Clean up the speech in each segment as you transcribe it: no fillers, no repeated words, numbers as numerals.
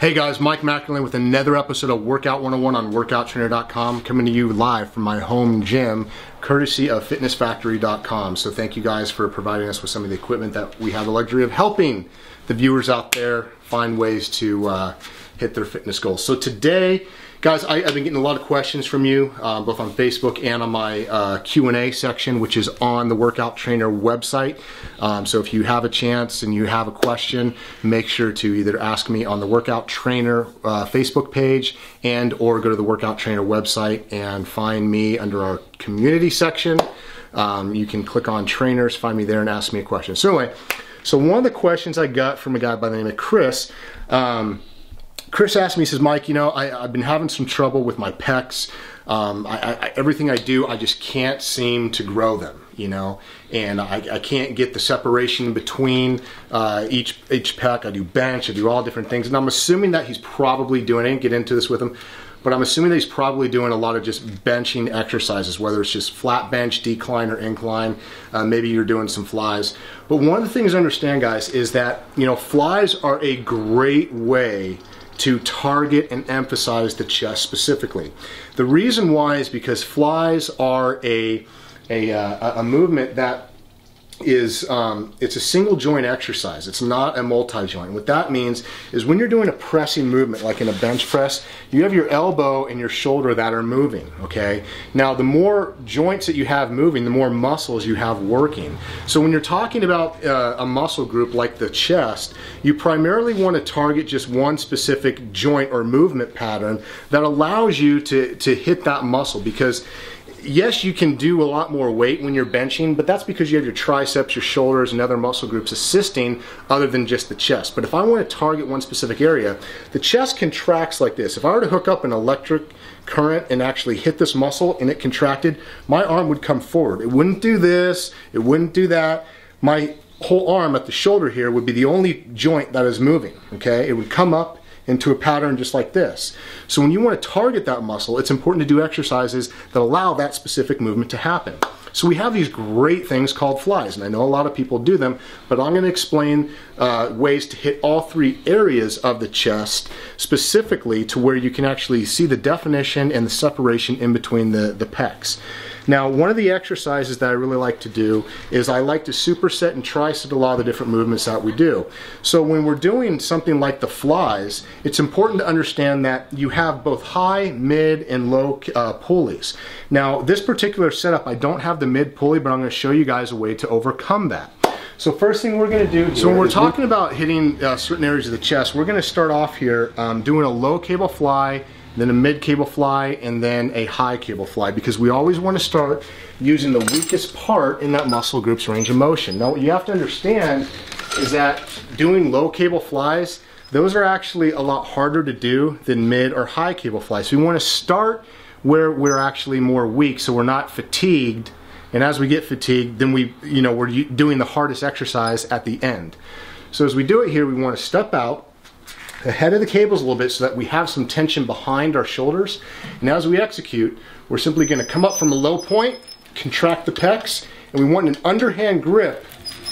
Hey guys, Mike McElwain with another episode of Workout 101 on WorkoutTrainer.com, coming to you live from my home gym, courtesy of FitnessFactory.com. So thank you guys for providing us with some of the equipment that we have the luxury of helping the viewers out there find ways to hit their fitness goals. So today, guys, I've been getting a lot of questions from you, both on Facebook and on my Q&A section, which is on the Workout Trainer website. So if you have a chance and you have a question, make sure to either ask me on the Workout Trainer Facebook page and or go to the Workout Trainer website and find me under our community section. You can click on trainers, find me there and ask me a question. So anyway, so one of the questions I got from a guy by the name of Chris, Chris asked me, he says, Mike, you know, I've been having some trouble with my pecs. Everything I do, I just can't seem to grow them, you know, and I can't get the separation between each pec. I do bench, I do all different things, and I'm assuming that he's probably doing, I didn't get into this with him, but I'm assuming that he's probably doing a lot of just benching exercises, whether it's just flat bench, decline, or incline. Maybe you're doing some flies. But one of the things to understand, guys, is that, you know, flies are a great way to target and emphasize the chest specifically. The reason why is because flies are a movement that is it's a single joint exercise. It's not a multi-joint. What that means is when you're doing a pressing movement, like in a bench press, you have your elbow and your shoulder that are moving, okay? Now, the more joints that you have moving, the more muscles you have working. So when you're talking about a muscle group like the chest, you primarily want to target just one specific joint or movement pattern that allows you to hit that muscle, because yes, you can do a lot more weight when you're benching, but that's because you have your triceps, your shoulders, and other muscle groups assisting other than just the chest. But if I want to target one specific area, the chest contracts like this. If I were to hook up an electric current and actually hit this muscle and it contracted, my arm would come forward. It wouldn't do this, it wouldn't do that. My whole arm at the shoulder here would be the only joint that is moving, okay? It would come up into a pattern just like this. So when you want to target that muscle, it's important to do exercises that allow that specific movement to happen. So we have these great things called flies, and I know a lot of people do them, but I'm going to explain ways to hit all three areas of the chest specifically to where you can actually see the definition and the separation in between the pecs. Now, one of the exercises that I really like to do is I like to superset and triset a lot of the different movements that we do. So when we're doing something like the flies, it's important to understand that you have both high, mid, and low pulleys. Now, this particular setup, I don't have the mid pulley, but I'm going to show you guys a way to overcome that. So first thing we're going to do here, so when we're talking about hitting certain areas of the chest, we're going to start off here doing a low cable fly, then a mid cable fly, and then a high cable fly, because we always want to start using the weakest part in that muscle group's range of motion. Now, what you have to understand is that doing low cable flies, those are actually a lot harder to do than mid or high cable flies. So we want to start where we're actually more weak, so we're not fatigued, and as we get fatigued, then we're doing the hardest exercise at the end. So as we do it here, we want to step out ahead of the cables a little bit so that we have some tension behind our shoulders. And as we execute, we're simply going to come up from a low point, contract the pecs, and we want an underhand grip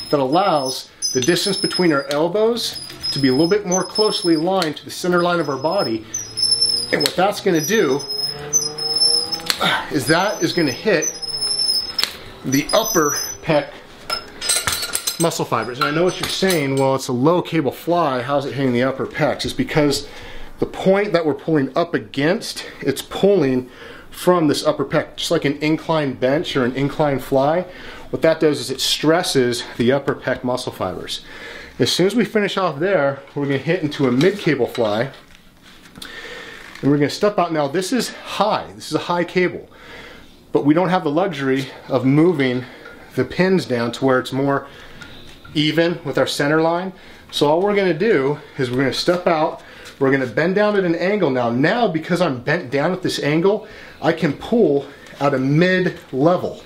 that allows the distance between our elbows to be a little bit more closely aligned to the center line of our body. And what that's going to do is that is going to hit the upper pec muscle fibers. And I know what you're saying, well, it's a low cable fly, how's it hitting the upper pecs? It's because the point that we're pulling up against, it's pulling from this upper pec, just like an incline bench or an incline fly. What that does is it stresses the upper pec muscle fibers. As soon as we finish off there, we're going to hit into a mid cable fly, and we're going to step out. Now this is high, this is a high cable, but we don't have the luxury of moving the pins down to where it's more even with our center line. So all we're going to do is we're going to step out, we're going to bend down at an angle. Now because I'm bent down at this angle, I can pull at a mid level,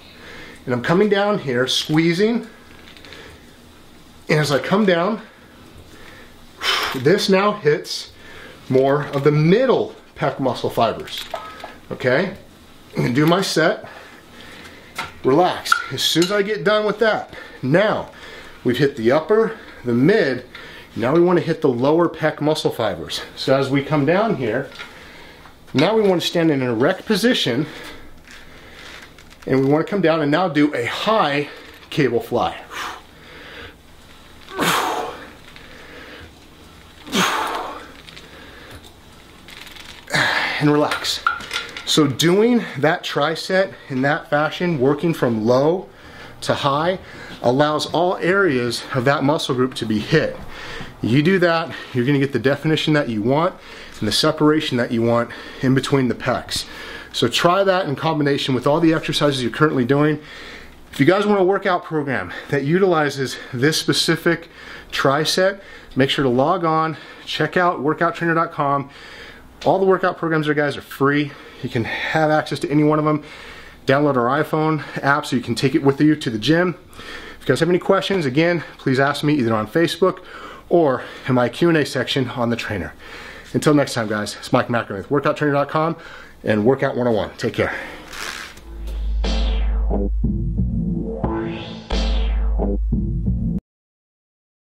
and I'm coming down here squeezing, and as I come down, this now hits more of the middle pec muscle fibers. Okay, I'm going to do my set, relax. As soon as I get done with that, now we've hit the upper, the mid, Now we want to hit the lower pec muscle fibers. So as we come down here, now we want to stand in an erect position, and we want to come down and now do a high cable fly. And relax. So doing that tri-set in that fashion, working from low to high, allows all areas of that muscle group to be hit. You do that, you're gonna get the definition that you want and the separation that you want in between the pecs. So try that in combination with all the exercises you're currently doing. If you guys want a workout program that utilizes this specific tri-set, make sure to log on, check out workouttrainer.com. All the workout programs there, guys, are free. You can have access to any one of them. Download our iPhone app so you can take it with you to the gym. If you guys have any questions, again, please ask me either on Facebook or in my Q&A section on the trainer. Until next time, guys, it's Mike McInerney with workouttrainer.com and Workout 101. Take care.